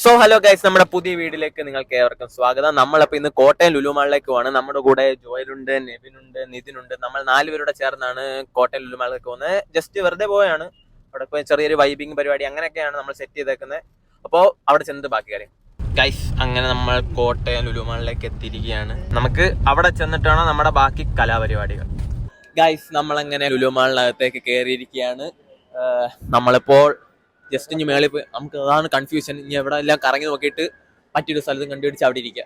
So hello guys, നമ്മുടെ പുതിയ വീഡിയോയിലേക്ക് നിങ്ങൾക്ക് ഏവർക്കും സ്വാഗതം. നമ്മളപ്പോൾ ഇന്ന് കോട്ടയം ലുലു മാളിലേക്ക് പോവാണ്. നമ്മുടെ കൂടെ ജോയലുണ്ട്, നെവിനുണ്ട്, നിതിനുണ്ട്. നമ്മൾ 4 പേരോടെ ചേർന്നാണ് കോട്ടയം ലുലു മാളിലേക്ക് പോകുന്നത്. ജസ്റ്റ് വെറുതെ പോയാണ്. അവിടെ പോയി ചെറിയൊരു വൈബിങ് പരിപാടി അങ്ങനെയൊക്കെയാണ് നമ്മൾ സെറ്റ് ചെയ്തേക്കുന്നത്. അപ്പോൾ അവിടെ ചെന്നിട്ട് ബാക്കി കാര്യം. ഗൈസ്, അങ്ങനെ നമ്മൾ കോട്ടയം ലുലു മാളിലേക്ക് എത്തിയിരിക്കുകയാണ്. നമുക്ക് അവിടെ ചെന്നിട്ടാണ് നമ്മുടെ ബാക്കി കലാപരിപാടികൾ. ഗൈസ്, നമ്മളങ്ങനെ ലുലു മാളിനകത്തേക്ക് കയറിയിരിക്കുകയാണ്. നമ്മളിപ്പോൾ ജസ്റ്റ് ഇനി മേളിൽ പോയി നമുക്ക് അതാണ് കൺഫ്യൂഷൻ. ഇനി എവിടെ എല്ലാം കറങ്ങി നോക്കിയിട്ട് മറ്റൊരു സ്ഥലത്തും കണ്ടുപിടിച്ച് അവിടെ ഇരിക്കുക.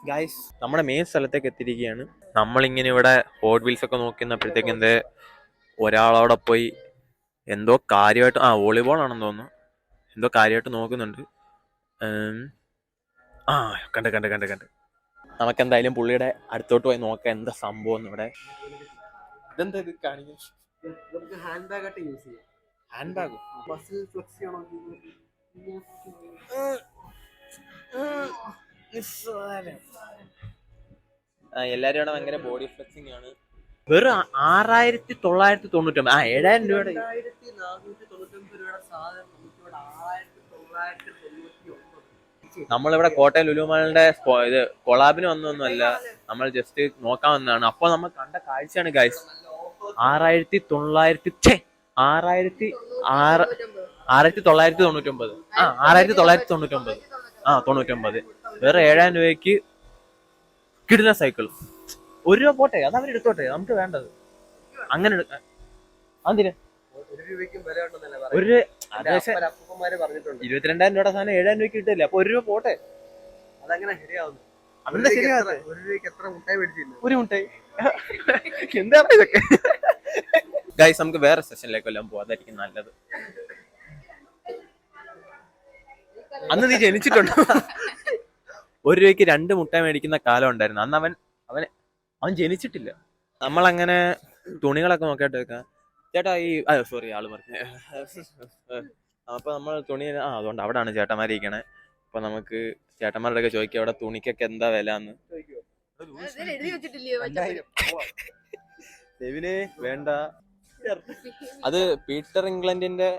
ഗൈസ്, നമ്മുടെ മെയിൻ സ്ഥലത്തേക്ക് എത്തിയിരിക്കുകയാണ്. നമ്മളിങ്ങനെ ഇവിടെ ഹോട്ട് വീൽസ് ഒക്കെ നോക്കുന്നപ്പോഴത്തേക്ക് ഒരാളവിടെ പോയി എന്തോ കാര്യമായിട്ട് വോളിബോൾ ആണെന്ന് തോന്നുന്നു, എന്തോ കാര്യമായിട്ട് നോക്കുന്നുണ്ട്. കണ്ട് നമുക്ക് എന്തായാലും പുള്ളിയുടെ അടുത്തോട്ട് പോയി നോക്കാം എന്താ സംഭവം ഇവിടെ. ഇതെന്താ ഇത് കാണിക്കുന്നത്? ഹാൻഡ് ബാഗ് ആയിട്ട് യൂസ് ചെയ്യാം. ഹാൻഡ് ബാഗ് മസിൽ ഫ്ലെക്സ് ചെയ്യണോ? എല്ലാരും ഇവിടെ ഭയങ്കര ബോഡി ഫ്ലെക്സിങ് ആണ്. വെറും 6999, 7000 രൂപയുടെ 7499 രൂപയുടെ സാധനം നമുക്കിവിടെ 6999. നമ്മളിവിടെ കോട്ടയം ലുലു മാളിന്റെ ഇത് കൊളാബിന് വന്നൊന്നുമല്ല, നമ്മൾ ജസ്റ്റ് നോക്കാൻ വന്നതാണ്. അപ്പൊ നമ്മൾ കണ്ട കാഴ്ചയാണ് ഗൈസ്. 6999 വേറെ 7000 രൂപയ്ക്ക് കിടുന്ന സൈക്കിൾ. 1 രൂപ പോട്ടെ, അത് അവരെടുത്തോട്ടെ, നമുക്ക് വേണ്ടത് അങ്ങനെ അതിന് 22,000 രൂപയുടെ സാധനം 7000 രൂപയ്ക്ക് കിട്ടില്ല. അപ്പൊ 1 രൂപ പോട്ടെ. അതങ്ങനെ ശരിയാവുന്നു. അതെന്താ ശരിയാവാതെ? 1 രൂപയ്ക്ക് എത്ര മുട്ടായി മേടിച്ചില്ല? ഒരു മുട്ടായി. എന്താ ഇതൊക്കെ? ഗൈസ്, നമുക്ക് വേറെ സെഷനിലേക്ക് എല്ലാം പോവാം, അതായിരിക്കും നല്ലത്. അന്ന് നീ ജനിച്ചിട്ടുണ്ടോ? 1 രൂപയ്ക്ക് 2 മുട്ടായി മേടിക്കുന്ന കാലം ഉണ്ടായിരുന്നു. അന്ന് അവൻ ജനിച്ചിട്ടില്ല. നമ്മളങ്ങനെ തുണികളൊക്കെ നോക്കിയിട്ട് വെക്കാം. ചേട്ടാ സോറി, ആള് പറഞ്ഞു. അപ്പൊ നമ്മൾ തുണി അതുകൊണ്ട് അവിടാണ് ചേട്ടന്മാരിക്കണേ. അപ്പൊ നമുക്ക് ചേട്ടന്മാരുടെ ഒക്കെ ചോദിക്കാം അവിടെ തുണിക്കൊക്കെ എന്താ വില എന്ന്. ദേവിനെ വേണ്ട, അത് പീറ്റർ ഇംഗ്ലണ്ടിന്റെ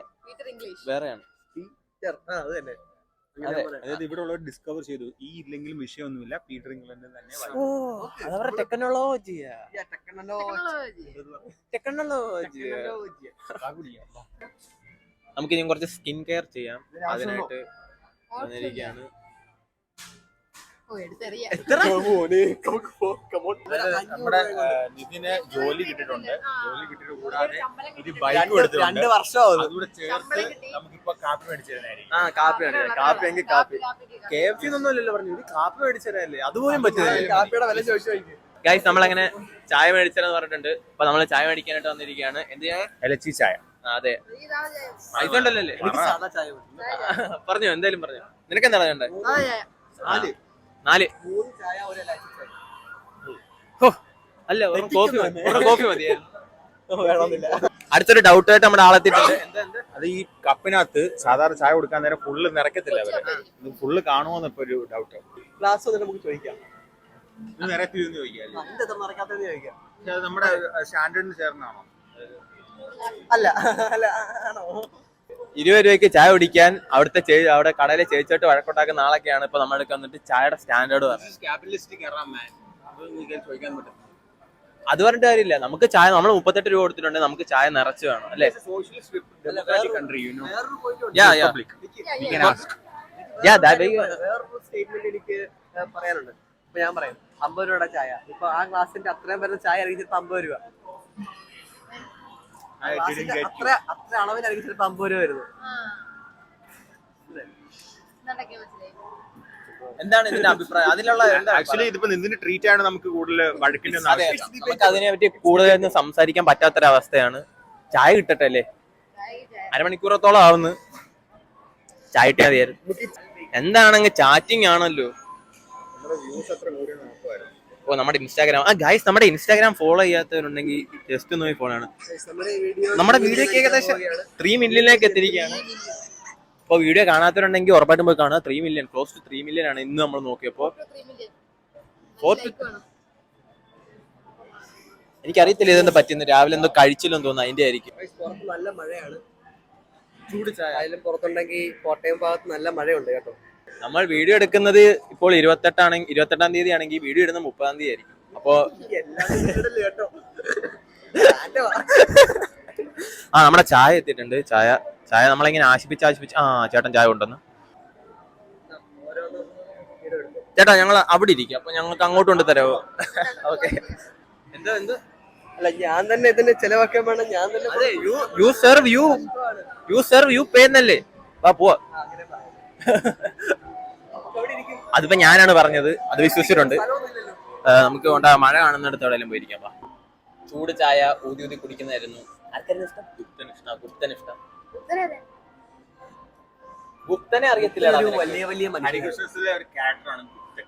വേറെയാണ്. അതായത് ഇവിടെ ഉള്ളവർ ഡിസ്കവർ ചെയ്തു ഈ ഇല്ലെങ്കിലും വിഷയമൊന്നുമില്ല, പീറ്റർ ഇംഗ്ലണ്ട് തന്നെ. നമുക്ക് ഇനി കുറച്ച് സ്കിൻ കെയർ ചെയ്യാം, അതിനായിട്ട് വന്നിരിക്കുകയാണ്. നമ്മുടെ നിതിന് ജോലി കിട്ടിയിട്ടുണ്ട്. ജോലി കിട്ടിയിട്ട് കൂടാതെ ഒരു ബൈക്കും എടുത്തിട്ടുണ്ട്. 2 വർഷമാവും. അതുകൂടെ ചേർത്ത് നമുക്കിപ്പോ കാപ്പി മേടിച്ചു തരുന്നതായിരിക്കും. കാപ്പി എങ്കിൽ കാപ്പി. KFC ഒന്നുമല്ലല്ലോ പറഞ്ഞു, കാപ്പി മേടിച്ചു തരാല്ലേ? അതുപോലും പറ്റുന്നില്ല. കാപ്പിയുടെ വില ചോദിച്ചു. ഗൈസ്, നമ്മളങ്ങനെ ചായ മേടിച്ചതെന്ന് പറഞ്ഞിട്ടുണ്ട്. അപ്പൊ നമ്മള് ചായ മേടിക്കാനായിട്ട് വന്നിരിക്കുകയാണ്. എന്ത് ചെയ്യാൻ? ഇലച്ചി ചായ. അതെ, പൈസ ഉണ്ടല്ലേ? പറഞ്ഞോ, എന്തായാലും പറഞ്ഞോ. നിനക്ക് എന്താണ് വേണ്ടത്? 4. അല്ല, കോഫി മതിയായിരുന്നു. അടുത്തൊരു ഡൗട്ട് ആയിട്ട് നമ്മുടെ ആളെത്തിയിട്ടുണ്ട്. അത് ഈ കപ്പിനകത്ത് സാധാരണ ചായ കൊടുക്കാൻ നേരം ഫുള്ള് നിറയ്ക്കത്തില്ല അവര്. ഫുള്ള് കാണുമോന്ന് ഇപ്പൊ ഒരു ഡൗട്ട്. ക്ലാസ് വന്നിട്ട് നമുക്ക് ചോദിക്കാം. നിറയത്തിരുന്ന് ചോദിക്കാം. അത് നമ്മുടെ സ്റ്റാൻഡേർഡിന് ചേർന്നാണോ? അല്ല ആണോ? 20 രൂപയ്ക്ക് ചായ കുടിക്കാൻ അവിടെ കടയിലെ ചേച്ചിട്ട് വഴക്കുണ്ടാക്കുന്ന ആളൊക്കെയാണ് ഇപ്പൊ നമ്മുടെ വന്നിട്ട് ചായയുടെ സ്റ്റാൻഡേർഡ് അത് പറഞ്ഞിട്ട് കാര്യമില്ല. നമുക്ക് ചായ നമ്മൾ 38 രൂപ കൊടുത്തിട്ടുണ്ടെങ്കിൽ നമുക്ക് ചായ നിറച്ച് വേണം, അല്ലേ? വേറൊരു സ്റ്റേറ്റ്മെന്റ് എനിക്ക് പറയാനുണ്ട്. ഇപ്പൊ ഞാൻ പറയും 50 രൂപയുടെ ചായ. ഇപ്പൊ ആ ഗ്ലാസിന്റെ അത്രയും വരുന്ന ചായ ഇറങ്ങി ചിലപ്പോ 50 രൂപ. അത്ര അളവിലായിരിക്കും ചിലപ്പോ 50 രൂപ വരുന്നത്. എന്താണ് ഇതിന്റെ അഭിപ്രായം? അതിലുള്ള ആക്ച്വലി ഇതിപ്പോ നിതിന്റെ ട്രീറ്റ് ആണ്. നമുക്ക് കൂടുതൽ വഴക്കിന്റെ നമുക്ക് അതിനെ പറ്റി കൂടുതലൊന്നും സംസാരിക്കാൻ പറ്റാത്തൊരവസ്ഥയാണ്. ചായ കിട്ടട്ടെ അല്ലേ? അരമണിക്കൂറത്തോളം ആവുന്നു. ചായ കിട്ടിയാൽ മതിയായിരുന്നു. എന്താണെങ്കിൽ ചാറ്റിംഗ് ആണല്ലോ. ഓ, നമ്മുടെ ഇൻസ്റ്റാഗ്രാം ഗൈസ്, നമ്മുടെ ഇൻസ്റ്റാഗ്രാം ഫോളോ ചെയ്യാത്തവരുണ്ടെങ്കിൽ ജസ്റ്റ് ഒന്ന് പോയി ഫോളോ ആണ്. നമ്മുടെ വീഡിയോക്ക് ഏകദേശം 3 മില്യണിലേക്ക് എത്തിയിരിക്കുകയാണ്. ഇപ്പൊ വീഡിയോ കാണാത്തവരുണ്ടെങ്കിൽ ഉറപ്പായിട്ടും പോയി കാണുക. 3 മില്യൺ, ക്ലോസ് ടു 3 മില്യൺ ആണ് ഇന്ന് നമ്മൾ നോക്കിയപ്പോ. എനിക്കറിയത്തില്ല ഇതെന്താ പറ്റുന്നത്. രാവിലെ എന്തോ കഴിച്ചില്ലെന്ന് തോന്നുന്നു, അതിന്റെ ആയിരിക്കും. നല്ല മഴയാണ്. ചൂട് ചായ ആയാലും പുറത്തുണ്ടെങ്കിൽ കോട്ടയം ഭാഗത്ത് നല്ല മഴയുണ്ട് കേട്ടോ. നമ്മൾ വീഡിയോ എടുക്കുന്നത് ഇപ്പോൾ 28-ാം തീയതി ആണെങ്കിൽ വീഡിയോ ഇടുന്നത് 30-ാം തീയതി ആയിരിക്കും. അപ്പോ കേട്ടോ നമ്മുടെ ചായ എത്തിയിട്ടുണ്ട്. ചായ നമ്മളിങ്ങനെ ആശിപ്പിച്ച് ചേട്ടൻ ചായ കൊണ്ടുവന്ന്. ചേട്ടാ ഞങ്ങൾ അവിടെ ഇരിക്കും, അപ്പൊ ഞങ്ങൾക്ക് അങ്ങോട്ട് കൊണ്ട് തരാമോ? ഓക്കെ. എന്താ അല്ല ഞാൻ തന്നെ ഇതിന്റെ ചെലവാക്കാൻ വേണം. ഞാൻ തന്നെ അതെ യു സെർവ് യു പേ എന്നല്ലേ? വാ പോവാ. അതിപ്പോ ഞാനാണ് പറഞ്ഞത്, അത് വിശ്വസിച്ചിട്ടുണ്ട്. നമുക്ക് കൊണ്ട മഴ കാണുന്നിടത്ത് എവിടെയെങ്കിലും പോയിരിക്കാം. വാ. ചൂട് ചായ ഊതി കുടിക്കുന്നതായിരുന്നു. ആർക്കായിരുന്നു ഇഷ്ടം? ഗുപ്തന് ഇഷ്ടം. ഗുപ്തനെ അറിയത്തില്ല. വലിയ വലിയ ഹരികൃഷ്ണസിലെ ഒരു ക്യാരക്ടറാണ് Guptan.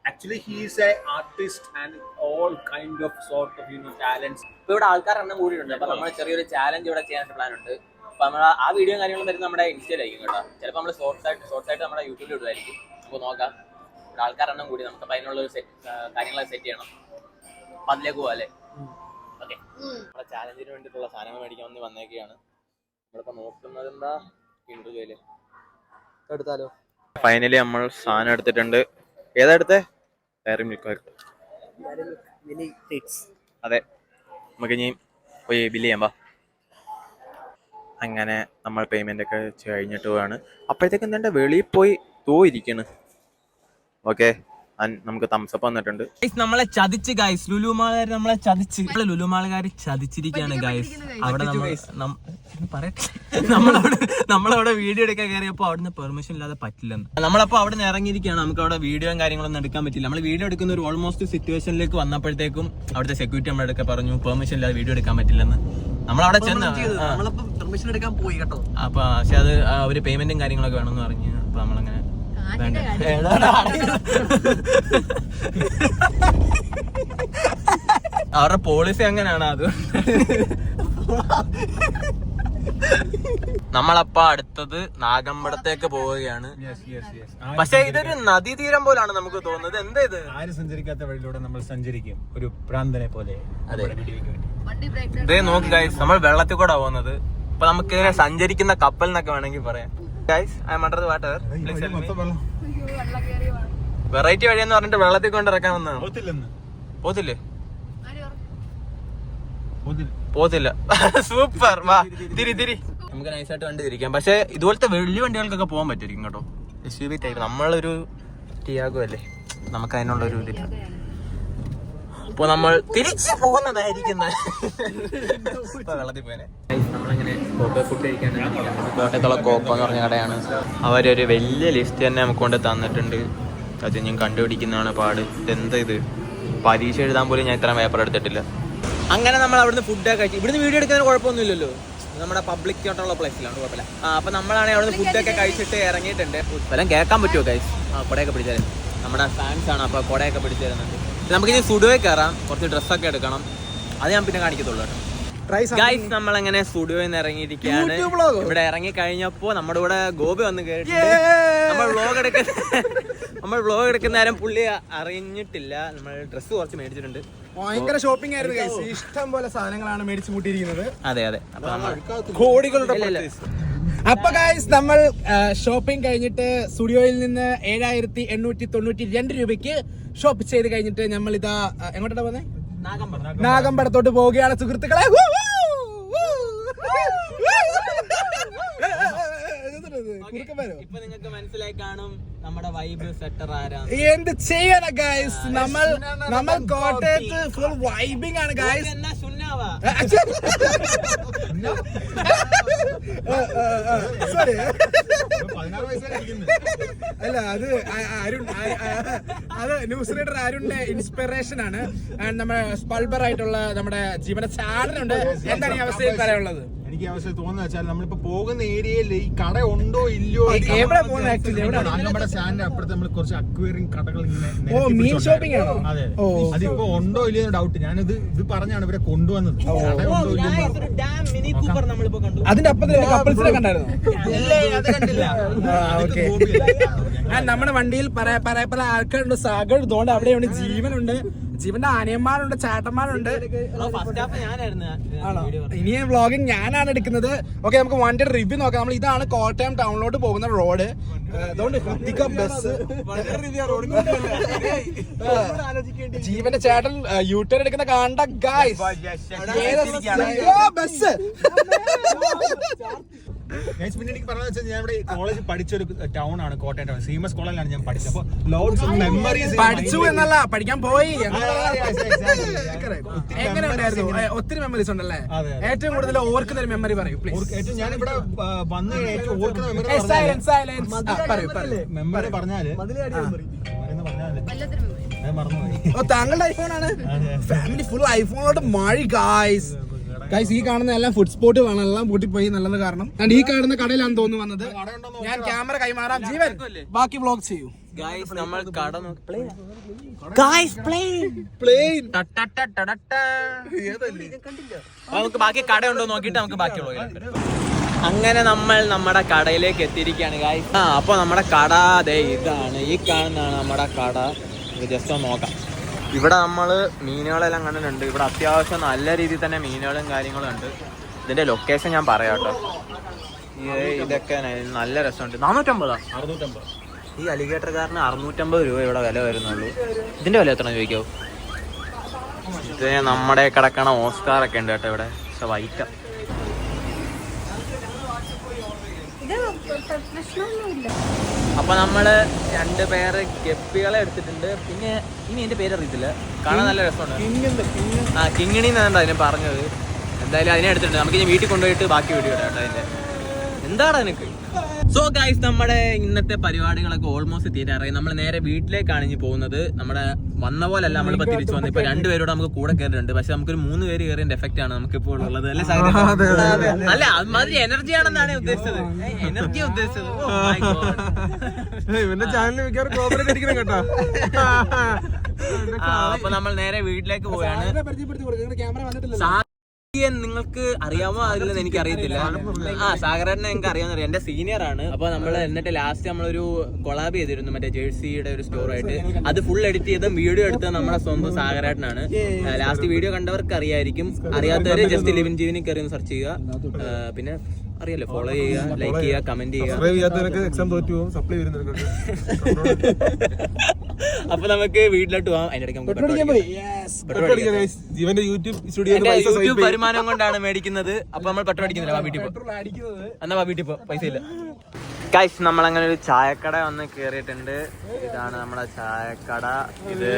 Actually he is A artist and all kind of sort of talents. ഇപ്പൊ ഇവിടെ ആൾക്കാർ എണ്ണം കൂടിയിട്ടുണ്ട്. അപ്പൊ നമ്മൾ ചെറിയൊരു ചാലഞ്ച് ഇവിടെ ചെയ്യാൻ പ്ലാൻ ഉണ്ട്. അപ്പൊ നമ്മൾ ആ വീഡിയോ കാര്യങ്ങളും വരുന്നത് നമ്മുടെ ഇൻസ്റ്റയിലായിരിക്കും കേട്ടോ. ചിലപ്പോൾ നമ്മൾ ഷോർട്സ് ആയിട്ട് നമ്മുടെ യൂട്യൂബിൽ ഇടുമായിരിക്കും. നമുക്ക് നോക്കാം. ഇവിടെ ആൾക്കാർ എണ്ണം കൂടി, നമുക്ക് അതിനുള്ള ഒരു കാര്യങ്ങളൊക്കെ സെറ്റ് ചെയ്യണം. അപ്പൊ അതിലേക്ക് പോവാല്ലേ? ഓക്കെ. നമ്മുടെ ചാലഞ്ചിന് വേണ്ടിയിട്ടുള്ള സാധനങ്ങൾ മേടിക്കാൻ വേണ്ടി വന്നേക്കുകയാണ്. നമ്മളിപ്പോ നോക്കുന്നത് എന്താ? ഇൻഡ്രജോയില് എടുത്താലോ? ഫൈനലി നമ്മൾ സാധനം എടുത്തിട്ടുണ്ട്. ഏതാ എടുത്തേ? Dairy milk. അതെ, നമുക്ക് ഇനി പോയി ബില്ല് ചെയ്യാം. അങ്ങനെ നമ്മൾ പേയ്മെന്റ് ഒക്കെ കഴിഞ്ഞിട്ട് പോവാണ്. അപ്പോഴത്തേക്ക് എന്താ വെളിയിൽ പോയിരിക്കണ്. ഓക്കെ, നമുക്ക് തംസപ്പ് വന്നിട്ടുണ്ട്. നമ്മളെ ചതിച്ച് ഗൈസ്, ലുലുമാളുകാർ നമ്മളെ ചതിച്ച്. ലുലുമാളുകാർ ചതിച്ചിരിക്കുകയാണ് ഗൈസ്. അവിടെ നമ്മളവിടെ വീഡിയോ എടുക്കാൻ കയറിയപ്പോൾ അവിടുന്ന് പെർമിഷൻ ഇല്ലാതെ പറ്റില്ലെന്ന്. നമ്മളപ്പോ അവിടെ നിന്ന് ഇറങ്ങിയിരിക്കുകയാണ്. നമുക്ക് അവിടെ വീഡിയോയും കാര്യങ്ങളൊന്നും എടുക്കാൻ പറ്റില്ല. നമ്മൾ വീഡിയോ എടുക്കുന്ന ഒരു ഓൾമോസ്റ്റ് സിറ്റുവേഷനിലേക്ക് വന്നപ്പോഴത്തേക്കും അവിടുത്തെ സെക്യൂരിറ്റി നമ്മളെടുക്കെ പറഞ്ഞു പെർമിഷൻ ഇല്ലാതെ വീഡിയോ എടുക്കാൻ പറ്റില്ലെന്ന്. നമ്മളവിടെ ചെന്ന് പെർമിഷൻ എടുക്കാൻ പോയി കേട്ടോ. അപ്പൊ പക്ഷെ അത് ഒരു പേയ്മെന്റും കാര്യങ്ങളൊക്കെ വേണമെന്ന് പറഞ്ഞു. അപ്പൊ നമ്മളങ്ങനെ അവരുടെ പോളിസി അങ്ങനെയാണ്. അത് നമ്മളപ്പ അടുത്തത് നാഗമ്പടത്തേക്ക് പോവുകയാണ്. പക്ഷെ ഇതൊരു നദീതീരം പോലാണ് നമുക്ക് തോന്നുന്നത്. എന്താ ഇത്? ആരും സഞ്ചരിക്കാത്ത വഴിയിലൂടെ നമ്മൾ സഞ്ചരിക്കും, ഒരു പ്രാന്തനെ പോലെ. ഇതേ നോക്ക് ഗൈസ്, നമ്മൾ വെള്ളത്തിൽ കൂടെ പോകുന്നത്. ഇപ്പൊ നമുക്ക് ഇങ്ങനെ സഞ്ചരിക്കുന്ന കപ്പൽ എന്നൊക്കെ വേണമെങ്കിൽ പറയാം. Guys, I am under the water. Variety വഴിയെന്ന് പറഞ്ഞിട്ട് വെള്ളത്തിൽ കൊണ്ട് ഇറക്കാൻ വന്നതാണ്. പോത്തില്ലേ? പോത്തില്ല. സൂപ്പർ. വാ തിരി നമുക്ക് നൈസായിട്ട് വണ്ടി തിരിക്കാം. പക്ഷെ ഇതുപോലത്തെ വലിയ വണ്ടികൾക്കൊക്കെ പോകാൻ പറ്റുമായിരിക്കും കേട്ടോ. SUV type. നമ്മളൊരു ടിയാഗോ അല്ലേ, നമുക്ക് അതിനുള്ളൊരു ഇതില്ല. അപ്പൊ നമ്മൾ തിരിച്ചു പോകുന്നതായിരിക്കും. വെള്ളത്തിൽ പോയനെ നമ്മളിങ്ങനെ ഫുഡ് കഴിക്കാൻ കോട്ടയത്തുള്ള കോപ്പ എന്ന് പറഞ്ഞ കടയാണ്. അവരൊരു വലിയ ലിസ്റ്റ് തന്നെ നമുക്ക് കൊണ്ട് തന്നിട്ടുണ്ട്. അത് ഞാൻ കണ്ടുപിടിക്കുന്നതാണ് പാട്. എന്താ ഇത്? പരീക്ഷ എഴുതാൻ പോലും ഞാൻ ഇത്രയും പേപ്പർ എടുത്തിട്ടില്ല. അങ്ങനെ നമ്മൾ അവിടുന്ന് ഫുഡൊക്കെ കഴിച്ചു. ഇവിടുന്ന് വീഡിയോ എടുക്കുന്നതിന് കുഴപ്പമൊന്നുമില്ലല്ലോ, നമ്മുടെ പബ്ലിക് ആയിട്ടുള്ള പ്ലേസിലാണ്, കുഴപ്പമില്ല. അപ്പൊ നമ്മളാണെങ്കിൽ അവിടുന്ന് ഫുഡൊക്കെ കഴിച്ചിട്ട് ഇറങ്ങിയിട്ടുണ്ട്. വല്ലതും കേൾക്കാൻ പറ്റുമോ ഗൈസ്? കൊടയൊക്കെ പിടിച്ചു തരും. നമ്മുടെ ഫാൻസ് ആണ്, അപ്പൊ കൊടയൊക്കെ പിടിച്ചു തരുന്നുണ്ട്. നമുക്കിനി സ്റ്റുഡിയോയിൽ കയറാം, കുറച്ച് ഡ്രസ്സൊക്കെ എടുക്കണം. അത് ഞാൻ പിന്നെ കാണിക്കത്തുള്ളൂ കേട്ടോ. ഗൈസ്, നമ്മളങ്ങനെ സ്റ്റുഡിയോയിൽ നിന്ന് ഇറങ്ങിയിരിക്കുകയാണ്. ഇവിടെ ഇറങ്ങി കഴിഞ്ഞപ്പോ നമ്മുടെ കൂടെ ഗോപി വന്ന് കേട്ടിട്ട് നമ്മൾ വ്ലോഗ് എടുക്കുന്ന നേരം പുള്ളി അറിഞ്ഞിട്ടില്ല. നമ്മൾ ഡ്രസ്സ് കുറച്ച് മേടിച്ചിട്ടുണ്ട്. ഭയങ്കര ഷോപ്പിംഗ് ആയിരുന്നു ഗൈസ്. ഇഷ്ടം പോലെ സാധനങ്ങളാണ് മേടിച്ചു കൂട്ടിയിരിക്കുന്നത്. അതെ. അപ്പൊ നമ്മൾ കോടികളുടെ അപ്പൊ ഗൈസ്, നമ്മൾ ഷോപ്പിംഗ് കഴിഞ്ഞിട്ട് സ്റ്റുഡിയോയിൽ നിന്ന് 7,892 രൂപയ്ക്ക് ഷോപ്പ് ചെയ്ത് കഴിഞ്ഞിട്ട് നമ്മൾ ഇതാ എങ്ങോട്ടാ പോകുന്നത്? നാഗമ്പടത്തോട്ട് പോവുകയാണ് സുഹൃത്തുക്കളെ. ഇപ്പൊ നിങ്ങൾക്ക് മനസ്സിലായി കാണും നമ്മുടെ വൈബ് സെറ്റർ ആരാണ്. എന്ത് ചെയ്യാനാ ഗൈസ്, നമ്മൾ കോട്ടയത്ത് ഫുൾ വൈബിംഗ് ആണ് ഗൈസ്. സോറി, അല്ല അത് ന്യൂസ് റീഡർ അരുണിന്റെ ഇൻസ്പിറേഷൻ ആണ്. നമ്മുടെ സ്പൾബർ ആയിട്ടുള്ള നമ്മുടെ ജീവന ചാടനുണ്ട്. എന്താണ് ഈ അവസ്ഥയിൽ പറയാനുള്ളത്? എനിക്ക് അവസ്ഥ തോന്നുന്ന വെച്ചാൽ നമ്മളിപ്പോ പോകുന്ന ഏരിയയിൽ ഈ കട ഉണ്ടോ ഇല്ലയോ, എവിടെ പോകുന്നത് ആക്ച്വലി? നമ്മുടെ സ്റ്റാൻഡിന്റെ അപ്പുറത്ത് നമ്മൾ കുറച്ച് അക്വേറിയം കടകൾ ഇങ്ങനെ. മീൻ ഷോപ്പിംഗ് ആണോ? അതെ, അതിപ്പോ ഉണ്ടോ ഇല്ലയോ ഡൗട്ട്. ഞാനിത് പറഞ്ഞാണ് ഇവരെ കൊണ്ടുവന്നത്. കട ഉണ്ടോ ഇല്ലയോ. അതിന്റെ അപ്പുറത്ത് കപ്പിൾസിനെ കണ്ടായിരുന്നു. നമ്മുടെ വണ്ടിയിൽ പല ആൾക്കാരുണ്ട്. സാഗർ ഇതുകൊണ്ട് അവിടെയുണ്ട്, ജീവനുണ്ട്. ജീവന്റെ ആനയന്മാരുണ്ട്, ചേട്ടന്മാരുണ്ട്. ഫസ്റ്റ് ഹാഫ് ഞാനായിരുന്നു ഇനി വ്ളോഗിങ് ഞാനാണ് എടുക്കുന്നത്. ഓക്കെ, നമുക്ക് വണ്ടിയുടെ റിവ്യൂ നോക്കാം. നമ്മൾ ഇതാണ് കോട്ടയം ടൗണിലോട്ട് പോകുന്ന റോഡ്. അതുകൊണ്ട് ബസ് ജീവന്റെ ചേട്ടൻ യൂട്ടേൺ എടുക്കുന്ന കാണണ്ട ഗായ്സ്. ബസ് പിന്നെ എനിക്ക് പറഞ്ഞ ഞാൻ ഇവിടെ കോളേജ് പഠിച്ചൊരു ടൗൺ ആണ് കോട്ടയം ടൗൺ. സീമസ് കോളേജിലാണ് ഞാൻ പഠിച്ചത്. അപ്പൊ ലോഡ്സ് ഓഫ് മെമ്മറീസ് പഠിച്ചു എന്നല്ല, പഠിക്കാൻ പോയി. എങ്ങനെ ഉണ്ടായിരുന്നു? ഒത്തിരി മെമ്മറീസ് ഉണ്ടല്ലേ? ഏറ്റവും കൂടുതൽ ഓർക്കുന്ന ഒരു മെമ്മറി പറയൂ പ്ലീസ്. ഞാനിവിടെ വന്ന് ഏറ്റവും ഓർക്കുന്ന മെമ്മറി പറഞ്ഞാല് താങ്കളുടെ ഐഫോണാണ്. ഫാമിലി ഫുൾ ഐഫോണോട്ട് മഴ ഗായ്സ്. ഗൈസ്, ഈ കാണുന്ന എല്ലാം ഫുഡ് സ്പോട്ടുകളാണ്. എല്ലാം പൂട്ടിപ്പോയി നല്ലത് കാരണം. ഞാൻ ഈ കാണുന്ന കടയിലാണ് തോന്നുന്നു വന്നത്. ഞാൻ ക്യാമറ കൈമാറാം. ജീവൻ ബാക്കി വ്ലോഗ് ചെയ്യൂ. ഗായ്സ്, നമ്മൾ കട നമുക്ക് ബാക്കി കടയുണ്ടോ നോക്കിയിട്ട് നമുക്ക് ബാക്കിയുള്ള അങ്ങനെ നമ്മൾ നമ്മുടെ കടയിലേക്ക് എത്തിയിരിക്കുകയാണ് ഗായ്സ്. അപ്പൊ നമ്മുടെ കട അതെ ഇതാണ്, ഈ കാണുന്നതാണ് നമ്മുടെ കട. ജസ്റ്റ് ഒന്ന് നോക്കാം. ഇവിടെ നമ്മൾ മീനുകളെല്ലാം കണ്ടിട്ടുണ്ട്. ഇവിടെ അത്യാവശ്യം നല്ല രീതിയിൽ തന്നെ മീനുകളും കാര്യങ്ങളും ഉണ്ട്. ഇതിന്റെ ലൊക്കേഷൻ ഞാൻ പറയാം കേട്ടോ. ഇതൊക്കെ നല്ല രസമുണ്ട്. 450 ഈ അലിഗേറ്റർകാരന് 650 രൂപ ഇവിടെ വില വരുന്നുള്ളൂ. ഇതിന്റെ വില എത്ര ചോദിക്കാവൂ? ഇത് നമ്മുടെ കിടക്കണ ഓസ്കാർ ഒക്കെ ഉണ്ട് കേട്ടോ ഇവിടെ. പക്ഷെ വൈറ്റാ. അപ്പൊ നമ്മള് 2 പേര് ഗപ്പികളെ എടുത്തിട്ടുണ്ട്. പിന്നെ ഇനി എന്റെ പേര് അറിയത്തില്ല, കാണാൻ നല്ല രസമുണ്ട്. കിങ്ങിണി എന്നാണ് അതിനെ പറഞ്ഞത്. എന്തായാലും അതിനെ എടുത്തിട്ടുണ്ട്. നമുക്ക് ഇനി വീട്ടിൽ കൊണ്ടുപോയിട്ട് ബാക്കി വീഡിയോ ഇടാം അതിന്റെ. എന്താണ് എനിക്ക്. സോ ഗൈസ്, നമ്മുടെ ഇന്നത്തെ പരിപാടികളൊക്കെ ഓൾമോസ്റ്റ് തീരാറായി. നമ്മൾ നേരെ വീട്ടിലേക്കാണ് ഇനി പോകുന്നത്. നമ്മുടെ വന്ന പോലല്ല നമ്മളിപ്പോ തിരിച്ചു വന്നത്. ഇപ്പൊ 2 പേരോട് നമുക്ക് കൂടെ കയറിയിട്ടുണ്ട്. പക്ഷെ നമുക്കൊരു 3 പേര് കയറിയതിന്റെ എഫക്റ്റ് ആണ് നമുക്കിപ്പോൾ ഉള്ളത്. അല്ലെ അല്ല, അതുമാതിരി എനർജി ആണെന്നാണ് ഉദ്ദേശിച്ചത്. എനർജി ഉദ്ദേശിച്ചത്. ഇവന്റെ ചാനലിൽ കേട്ടോ. അപ്പൊ നമ്മൾ നേരെ വീട്ടിലേക്ക് പോവുകയാണ്. നിങ്ങൾക്ക് അറിയാമോ അതില്ലെന്ന് എനിക്ക് അറിയത്തില്ല. സാഗരേട്ടനെ എനിക്ക് അറിയാവുന്ന എന്റെ സീനിയർ ആണ്. അപ്പൊ നമ്മൾ എന്നിട്ട് ലാസ്റ്റ് നമ്മളൊരു കൊളാബ് ചെയ്തിരുന്നു മറ്റേ ജേഴ്സിയുടെ ഒരു സ്റ്റോറായിട്ട്. അത് ഫുൾ എഡിറ്റ് ചെയ്തും വീഡിയോ എടുത്തത് നമ്മുടെ സ്വന്തം സാഗരേട്ടനാണ്. ലാസ്റ്റ് വീഡിയോ കണ്ടവർക്ക് അറിയായിരിക്കും. അറിയാത്തവര് ജസ്റ്റ് ലിവിൻ ജീവനിൽ കയറി സെർച്ച് ചെയ്യുക. പിന്നെ അറിയാലോ, ഫോളോ ചെയ്യുക, ലൈക്ക് ചെയ്യുക, കമന്റ് ചെയ്യുക. അപ്പൊ നമുക്ക് വീട്ടിലോട്ട് പോവാം. അതിന്റെ യൂട്യൂബ് വരുമാനം കൊണ്ടാണ് മേടിക്കുന്നത്. അപ്പൊ നമ്മൾ പെട്രോൾ അടിക്കുന്നില്ല. വീട്ടിൽ എന്നാ വീട്ടിൽ പോ, പൈസ ഇല്ല. ഗൈസ്, നമ്മളങ്ങനെ ഒരു ചായക്കട വന്ന് കേറിയിട്ടുണ്ട്. ഇതാണ് നമ്മുടെ ചായക്കട. ഇത്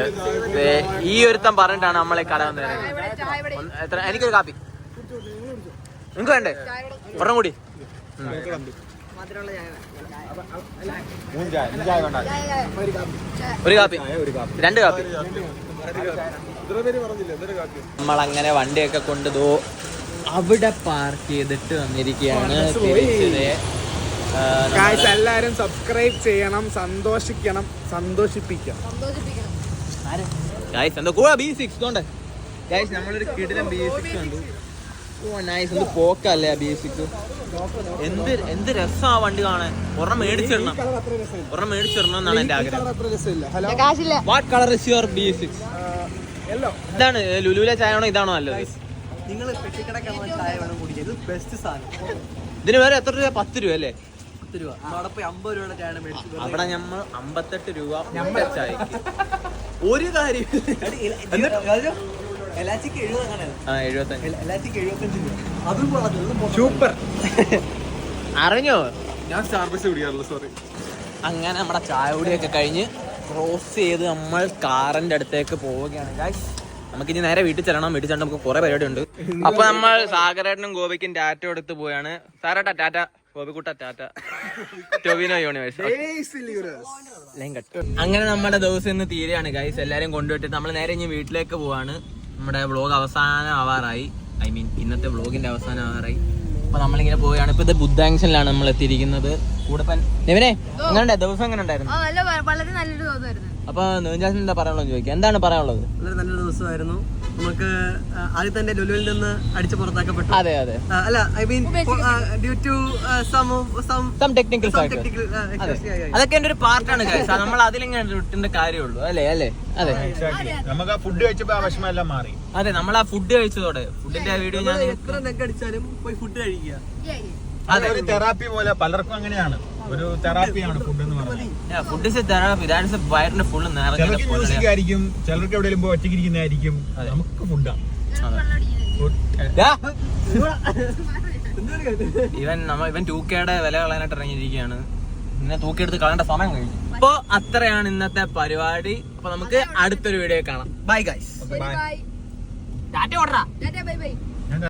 ഈ ഒരുത്തം പറഞ്ഞിട്ടാണ് നമ്മളെ കട വന്നത്. എത്ര? എനിക്കൊരു കാപ്പി. നിങ്ങൾക്ക് വേണ്ടേ? ഒരെണ്ണം കൂടി. ഒരു കാപ്പി, 2 കാപ്പി. നമ്മളങ്ങനെ വണ്ടിയൊക്കെ കൊണ്ടുതോ അവിടെ പാർക്ക് ചെയ്തിട്ട് വന്നിരിക്കുകയാണ്. എല്ലാരും സബ്സ്ക്രൈബ് ചെയ്യണം, സന്തോഷിക്കണം, സന്തോഷിപ്പിക്കണം. എന്താ കൂടെ B6 കൊണ്ട് ഗൈസ്, നമ്മളൊരു കിടിലം B6 കണ്ടു. നൈസ്. എന്ത് പോക്കല്ലേ ആ B6. എന്ത് രസം ആ വണ്ടി കാണാൻ. ഒരെണ്ണം മേടിച്ചിടണം എന്നാണ് എന്റെ ആഗ്രഹം. What colour is your B6? ഇതാണ് ലുലുവിലെ ചായ ആണോ ഇതാണോ നല്ലത്? നിങ്ങൾ പെട്ടിക്കടക്കാണ് ചായ വേണം കുടിക്കാൻ. ഇത് ബെസ്റ്റ് സാധനം. ഇതിന് വേറെ എത്ര രൂപ? 10 രൂപ അല്ലേ? 10 രൂപ. അവിടെ പോയി 50 രൂപയുടെ ചായ മേടിച്ചു. അവിടെ നമ്മൾ 58 രൂപ ചായക്ക്. ഒരു കാര്യം എലാച്ചിക്ക് 75 രൂപ. അതും സൂപ്പർ. അറിഞ്ഞോ? ഞാൻ സ്റ്റാർബക്സ് കുടിക്കാറില്ല, സോറി. അങ്ങനെ നമ്മുടെ ചായ കുടിയൊക്കെ കഴിഞ്ഞ് ക്രോസ് ചെയ്ത് നമ്മൾ കാറിന്റെ അടുത്തേക്ക് പോവുകയാണ് ഗൈസ്. നമുക്കിനി നേരെ വീട്ടിൽ ചെല്ലണം. വീട്ടിൽ ചെല്ലുമ്പോൾ നമുക്ക് കുറെ പരിപാടി ഉണ്ട്. അപ്പൊ നമ്മൾ സാഗരേട്ടനും ഗോപിക്കും ടാറ്റ എടുത്ത് പോയാണ്. സാരേട്ടാ ടാറ്റ, ഗോപിക്കുട്ട ടാറ്റ, ടൊവിനോ യൂണിവേഴ്സ്. അങ്ങനെ നമ്മുടെ ദിവസം ഇന്ന് തീരെയാണ് ഗൈസ്. എല്ലാരും കൊണ്ടുപോയിട്ട് നമ്മൾ നേരെ ഇനി വീട്ടിലേക്ക് പോവാണ്. നമ്മുടെ വ്ളോഗ് അവസാനം ആവാറായി. ഐ മീൻ ഇന്നത്തെ വ്ളോഗിന്റെ അവസാനം ആവാറായി. അപ്പൊ നമ്മളിങ്ങനെ പോവുകയാണ്. ഇപ്പൊ ഇത് ബുദ്ധാങ്ഷനിലാണ് നമ്മൾ എത്തിയിരിക്കുന്നത്. കൂടപ്പൻ നെവിനെ, എങ്ങനെ ദിവസം എങ്ങനെ ഉണ്ടായിരുന്നു? വളരെ നല്ലൊരു ദിവസമായിരുന്നു. അപ്പൊ നെവിൻജാസിന് എന്താ പറയാനുള്ളത് ചോദിക്കാം. എന്താണ് പറയാനുള്ളത്? വളരെ നല്ലൊരു ദിവസമായിരുന്നു. നമുക്ക് ആദ്യം തന്നെ ലുലുവിൽ നിന്ന് അടിച്ചു പുറത്താക്കപ്പെട്ടു. അതെ അതെ അല്ല I mean due to some technical factor. അതൊക്കെ എന്റെ ഒരു പാർട്ടാണ് ഗൈസ്. നമ്മൾ അതിലിങ്ങനെ വിട്ടിന്റെ കാര്യമുള്ളൂ അല്ലേ അല്ലേ അതെ. നമുക്ക് ആ ഫുഡ് കഴിച്ചപ്പോ ആ വിഷമെല്ലാം മാറി. അതെ നമ്മൾ ആ ഫുഡ് കഴിച്ചതോടെ ഫുഡിന്റെ വീഡിയോ ഞാൻ എത്ര നെക്ക് അടിച്ചാലും പോയി ഫുഡ് കഴിക്കുക. ഒരു തെറാപ്പി പോലെ പലർക്കും അങ്ങനെയാണ്. ഒരു തെറാപ്പിയാണ് ഫുഡ് എന്ന് പറയുന്നത്. Food is A therapy. That is വയറിന് ഫുള്ള് ചിലർക്ക് മ്യൂസിക് ആയിരിക്കും, ചിലർക്ക് എവിടെയെങ്കിലും പോയി ഒറ്റയ്ക്ക് ഇരിക്കുന്നതായിരിക്കും. നമുക്ക് ഫുഡാണ്. ഇവൻ 2Kയുടെ വില കളയാനായിട്ട് ഇറങ്ങിയിരിക്കുകയാണ്. ഇങ്ങനെ തൂക്കിയെടുത്ത് കളയേണ്ട സമയം കഴിഞ്ഞു. അപ്പൊ അത്രയാണ് ഇന്നത്തെ പരിപാടി. അപ്പൊ നമുക്ക് അടുത്തൊരു വീഡിയോ കാണാം. Bye guys. ബൈ. ടാറ്റ ഓടറാ. Bye by.